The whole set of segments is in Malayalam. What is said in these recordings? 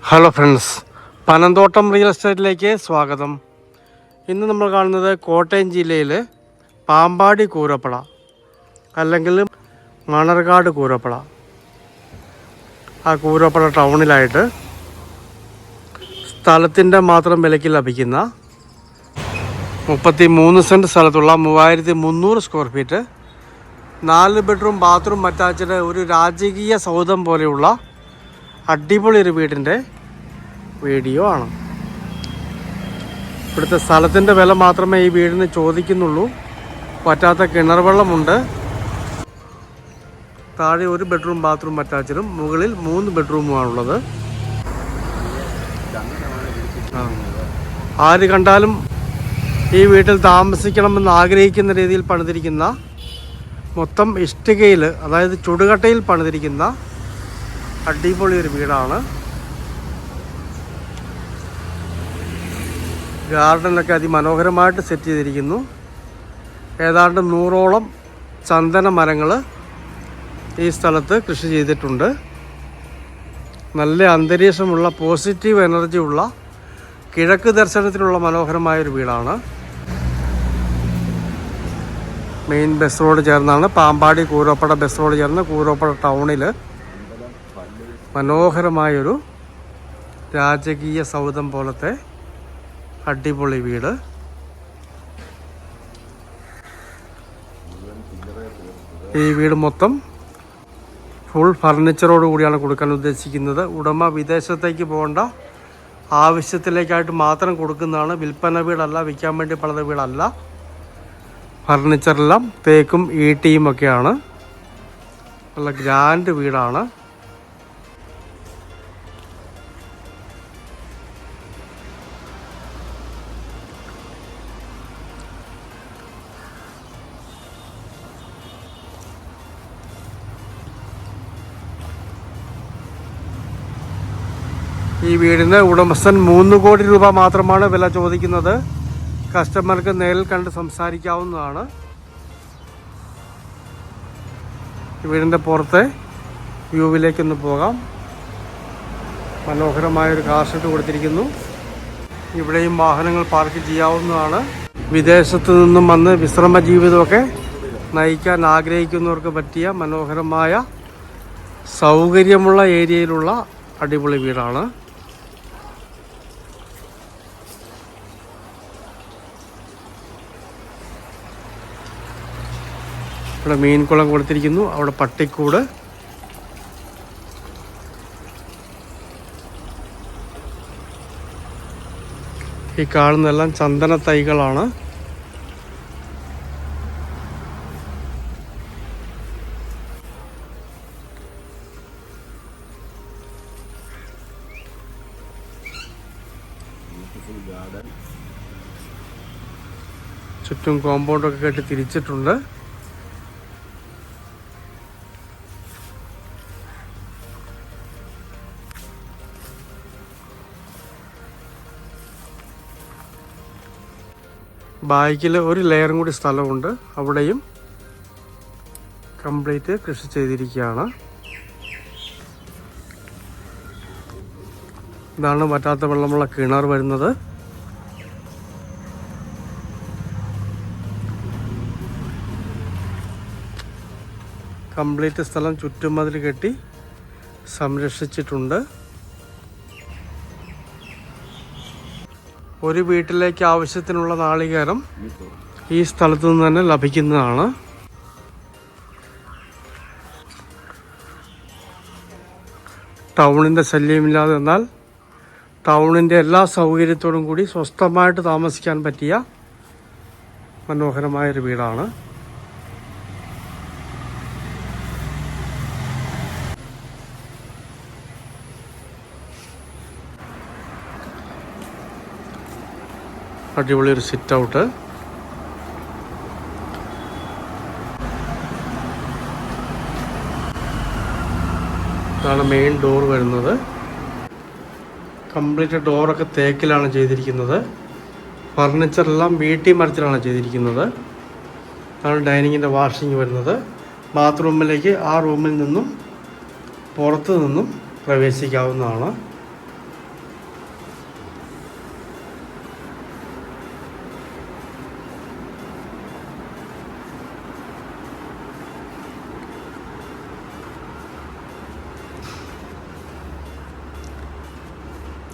ഹലോ ഫ്രണ്ട്സ്, പനന്തോട്ടം റിയൽ എസ്റ്റേറ്റിലേക്ക് സ്വാഗതം. ഇന്ന് നമ്മൾ കാണുന്നത് കോട്ടയം ജില്ലയിൽ പാമ്പാടി കൂരപ്പള അല്ലെങ്കിൽ മണർകാട് കൂരപ്പള. ആ കൂരപ്പള ടൗണിലായിട്ട് സ്ഥലത്തിൻ്റെ മാത്രം വിലയ്ക്ക് ലഭിക്കുന്ന 33 സെൻറ്റ് സ്ഥലത്തുള്ള 3300 square feet 4 bedroom bathroom attached ഒരു രാജകീയ സൗധം പോലെയുള്ള അടിപൊളി ഒരു വീടിൻ്റെ വീഡിയോ ആണ്. ഇവിടുത്തെ സ്ഥലത്തിൻ്റെ വില മാത്രമേ ഈ വീടിന് ചോദിക്കുന്നുള്ളൂ. പറ്റാത്ത കിണർ വെള്ളമുണ്ട്. താഴെ 1 ബെഡ്റൂം ബാത്റൂം അറ്റാച്ചഡും മുകളിൽ 3 ബെഡ്റൂമുമാണുള്ളത്. ആര് കണ്ടാലും ഈ വീട്ടിൽ താമസിക്കണമെന്ന് ആഗ്രഹിക്കുന്ന രീതിയിൽ പണിതിരിക്കുന്ന, മൊത്തം ഇഷ്ടികയിൽ അതായത് ചുടുകട്ടയിൽ പണിതിരിക്കുന്ന അടിപൊളി ഒരു വീടാണ്. ഗാർഡനൊക്കെ അതിമനോഹരമായിട്ട് സെറ്റ് ചെയ്തിരിക്കുന്നു. ഏതാണ്ട് 100ഓളം ചന്ദന മരങ്ങൾ ഈ സ്ഥലത്ത് കൃഷി ചെയ്തിട്ടുണ്ട്. നല്ല അന്തരീക്ഷമുള്ള പോസിറ്റീവ് എനർജി ഉള്ള കിഴക്ക് ദർശനത്തിലുള്ള മനോഹരമായൊരു വീടാണ്. മെയിൻ ബസ് റോഡ് ചേർന്നാണ്, പാമ്പാടി കൂരോപ്പട ബസ് റോഡ് ചേർന്ന് കൂരോപ്പട ടൗണിൽ മനോഹരമായൊരു രാജകീയ സൗധം പോലത്തെ അടിപൊളി വീട്. ഈ വീട് മൊത്തം ഫുൾ ഫർണിച്ചറോട് കൂടിയാണ് കൊടുക്കാൻ ഉദ്ദേശിക്കുന്നത്. ഉടമ വിദേശത്തേക്ക് പോകേണ്ട ആവശ്യത്തിലേക്കായിട്ട് മാത്രം കൊടുക്കുന്നതാണ്. വിൽപ്പന വീടല്ല, വിൽക്കാൻ വേണ്ടി പണിത വീടല്ല. ഫർണിച്ചറെല്ലാം തേക്കും ഈട്ടിയും ഒക്കെയാണ്. നല്ല ഗ്രാൻഡ് വീടാണ്. ഈ വീടിന് ഉടമസ്ഥൻ 3 കോടി രൂപ മാത്രമാണ് വില ചോദിക്കുന്നത്. കസ്റ്റമർക്ക് നേരിൽ കണ്ട് സംസാരിക്കാവുന്നതാണ്. വീടിൻ്റെ പുറത്തെ വ്യൂവിലേക്കൊന്ന് പോകാം. മനോഹരമായൊരു കാർ ഷെഡ് കൊടുത്തിരിക്കുന്നു. ഇവിടെയും വാഹനങ്ങൾ പാർക്ക് ചെയ്യാവുന്നതാണ്. വിദേശത്തു നിന്നും വന്ന് വിശ്രമ ജീവിതമൊക്കെ നയിക്കാൻ ആഗ്രഹിക്കുന്നവർക്ക് പറ്റിയ മനോഹരമായ സൗകര്യമുള്ള ഏരിയയിലുള്ള അടിപൊളി വീടാണ്. ഇവിടെ മീൻകുളം കൊടുത്തിരിക്കുന്നു. അവിടെ പട്ടിക്കൂട്. ഈ കാണുന്നതെല്ലാം ചന്ദന തൈകളാണ്. ചുറ്റും കോമ്പൗണ്ടൊക്കെ കെട്ടി തിരിച്ചിട്ടുണ്ട്. ബാക്കിൽ ഒരു ലെയറും കൂടി സ്ഥലമുണ്ട്. അവിടെയും കംപ്ലീറ്റ് കൃഷി ചെയ്തിരിക്കുകയാണ്. ഇതാണ് വറ്റാത്ത വെള്ളമുള്ള കിണർ വരുന്നത്. കംപ്ലീറ്റ് സ്ഥലം ചുറ്റുമതിൽ കെട്ടി സംരക്ഷിച്ചിട്ടുണ്ട്. ഒരു വീട്ടിലേക്ക് ആവശ്യത്തിനുള്ള നാളികേരം ഈ സ്ഥലത്തു നിന്ന് തന്നെ ലഭിക്കുന്നതാണ്. ടൗണിൻ്റെ ശല്യമില്ലാതെ, എന്നാൽ ടൗണിൻ്റെ എല്ലാ സൗകര്യത്തോടും കൂടി സ്വസ്ഥമായിട്ട് താമസിക്കാൻ പറ്റിയ മനോഹരമായൊരു വീടാണ്. അടിപൊളി ഒരു സിറ്റ് ഔട്ട്. ഇതാണ് മെയിൻ ഡോർ വരുന്നത്. കംപ്ലീറ്റ് ഡോറൊക്കെ തേക്കിലാണ് ചെയ്തിരിക്കുന്നത്. ഫർണിച്ചറെല്ലാം വീട്ടി മരത്തിലാണ് ചെയ്തിരിക്കുന്നത്. അതാണ് ഡൈനിങ്ങിൻ്റെ വാഷിംഗ് വരുന്നത്. ബാത്റൂമിലേക്ക് ആ റൂമിൽ നിന്നും പുറത്തു നിന്നും പ്രവേശിക്കാവുന്നതാണ്.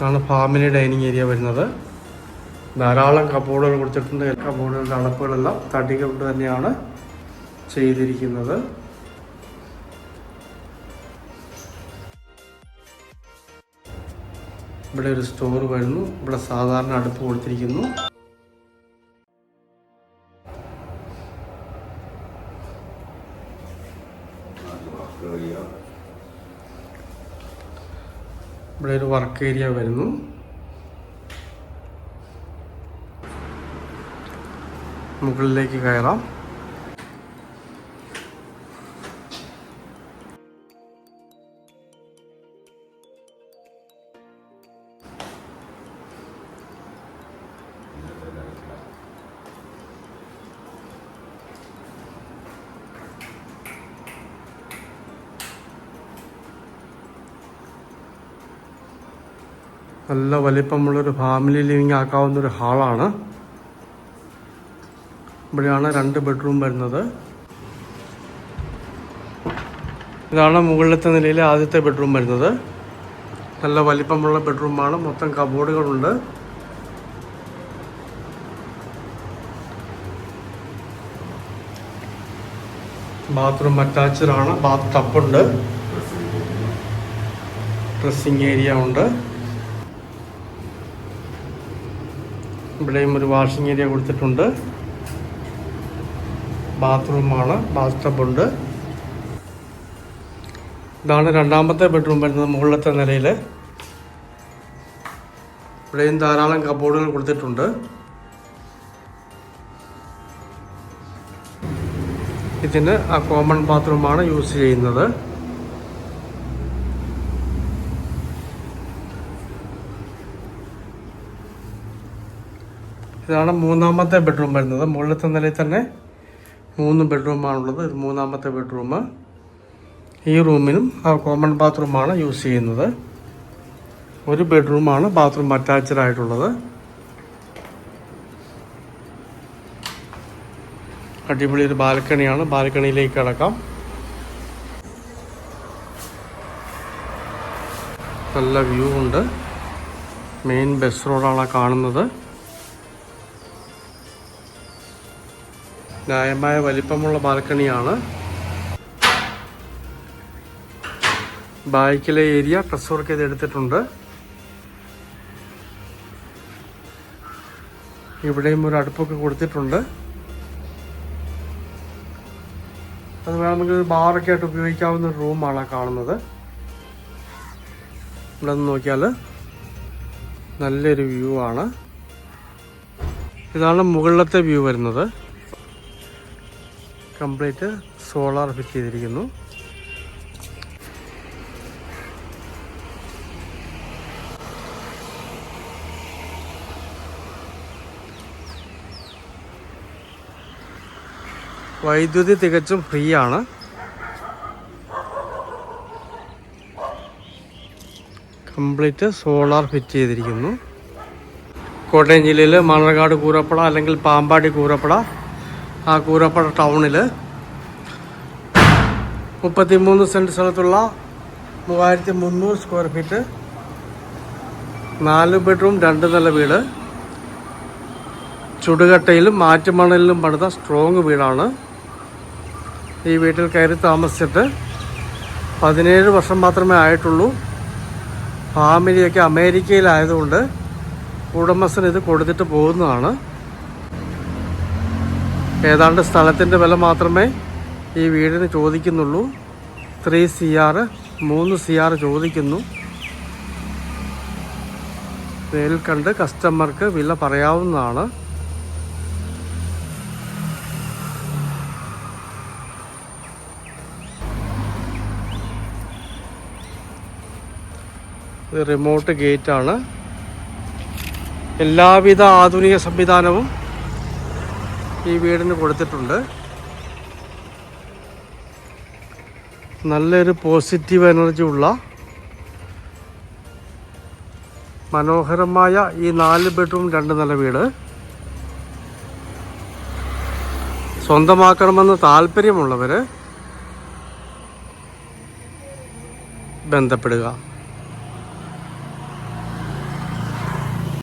ഇതാണ് ഫാമിലി ഡൈനിങ് ഏരിയ വരുന്നത്. ധാരാളം കബോർഡുകൾ കൊടുത്തിട്ടുണ്ട്. കബോർഡുകളുടെ അടപ്പുകളെല്ലാം തടി കൊണ്ട് തന്നെയാണ് ചെയ്തിരിക്കുന്നത്. ഇവിടെ ഒരു സ്റ്റോർ വരുന്നു. ഇവിടെ സാധാരണ അടുപ്പ് കൊടുത്തിരിക്കുന്നു. ഇവിടെ ഒരു വർക്ക് ഏരിയ വരുന്നു. മുകളിലേക്ക് കയറാം. നല്ല വലിപ്പമുള്ളൊരു ഫാമിലി ലിവിങ് ആക്കാവുന്ന ഒരു ഹാളാണ്. ഇവിടെയാണ് 2 ബെഡ്റൂം വരുന്നത്. ഇതാണ് മുകളിലത്തെ നിലയിലെ ആദ്യത്തെ ബെഡ്റൂം വരുന്നത്. നല്ല വലിപ്പമുള്ള ബെഡ്റൂമാണ്. മൊത്തം കബോർഡുകളുണ്ട്. ബാത്റൂം അറ്റാച്ച്ഡ് ആണ്. ബാത്ത് ടബുണ്ട്. ഡ്രസ്സിങ് ഏരിയ ഉണ്ട്. ഇവിടെയും ഒരു വാഷിംഗ് ഏരിയ കൊടുത്തിട്ടുണ്ട്. ബാത്റൂമാണ്. ബാത്ത് ടബുണ്ട്. ഇതാണ് രണ്ടാമത്തെ ബെഡ്റൂം വരുന്നത് മുകളിലത്തെ നിലയിൽ. ഇവിടെയും ധാരാളം കബോർഡുകൾ കൊടുത്തിട്ടുണ്ട്. ഇതിന് ആ കോമൺ ബാത്റൂമാണ് യൂസ് ചെയ്യുന്നത്. ഇതാണ് മൂന്നാമത്തെ ബെഡ്റൂം വരുന്നത്. മുകളിലത്തെ നിലയിൽ തന്നെ 3 ബെഡ്റൂമാണുള്ളത്. ഇത് മൂന്നാമത്തെ ബെഡ്റൂം. ഈ റൂമിനും ആ കോമൺ ബാത്റൂമാണ് യൂസ് ചെയ്യുന്നത്. ഒരു ബെഡ്റൂമാണ് ബാത്റൂം അറ്റാച്ച്ഡ് ആയിട്ടുള്ളത്. അടിപൊളി ഒരു ബാൽക്കണിയാണ്. ബാൽക്കണിയിലേക്ക് കിടക്കാം. നല്ല വ്യൂ ഉണ്ട്. മെയിൻ ബസ് റോഡാണ് കാണുന്നത്. ന്യായമായ വലിപ്പമുള്ള ബാൽക്കണിയാണ്. ബാക്കിലെ ഏരിയ ഡ്രസ് വർക്ക് ചെയ്ത് എടുത്തിട്ടുണ്ട്. ഇവിടെയും ഒരു അടുപ്പൊക്കെ കൊടുത്തിട്ടുണ്ട്. അത് വേണമെങ്കിൽ ബാറൊക്കെ ആയിട്ട് ഉപയോഗിക്കാവുന്ന ഒരു റൂമാണ് കാണുന്നത്. ഇവിടെ നിന്ന് നോക്കിയാൽ നല്ലൊരു വ്യൂ ആണ്. ഇതാണ് മുകളിലത്തെ വ്യൂ വരുന്നത്. കംപ്ലീറ്റ് സോളാർ ഫിറ്റ് ചെയ്തിരിക്കുന്നു. വൈദ്യുതി തികച്ചും ഫ്രീ ആണ്. കംപ്ലീറ്റ് സോളാർ ഫിറ്റ് ചെയ്തിരിക്കുന്നു. കോട്ടയം ജില്ലയിൽ മണർകാട് കൂരപ്പട അല്ലെങ്കിൽ പാമ്പാടി കൂരപ്പട, ആ കൂരപ്പട ടൗണിൽ 33 സെൻറ്റ് സ്ഥലത്തുള്ള 3300 സ്ക്വയർ ഫീറ്റ് 4 ബെഡ്റൂം 2 നില വീട്. ചുടുകട്ടയിലും മാറ്റുമണലിലും പണിത സ്ട്രോങ് വീടാണ്. ഈ വീട്ടിൽ കയറി താമസിച്ചിട്ട് 17 വർഷം മാത്രമേ ആയിട്ടുള്ളൂ. ഫാമിലിയൊക്കെ അമേരിക്കയിലായതുകൊണ്ട് ഉടമസ്ഥൻ ഇത് കൊടുത്തിട്ട് പോകുന്നതാണ്. ഏതാണ്ട് സ്ഥലത്തിൻ്റെ വില മാത്രമേ ഈ വീടിന് ചോദിക്കുന്നുള്ളൂ. 3 CR 3 CR ചോദിക്കുന്നു. നേരിൽ കണ്ട് കസ്റ്റമർക്ക് വില പറയാവുന്നതാണ്. ഇത് റിമോട്ട് ഗേറ്റാണ്. എല്ലാവിധ ആധുനിക സംവിധാനവും ഈ വീടിന് കൊടുത്തിട്ടുണ്ട്. നല്ലൊരു പോസിറ്റീവ് എനർജി ഉള്ള മനോഹരമായ ഈ 4 ബെഡ്റൂം 2 നില വീട് സ്വന്തമാക്കണമെന്ന് താല്പര്യമുള്ളവർ ബന്ധപ്പെടുക.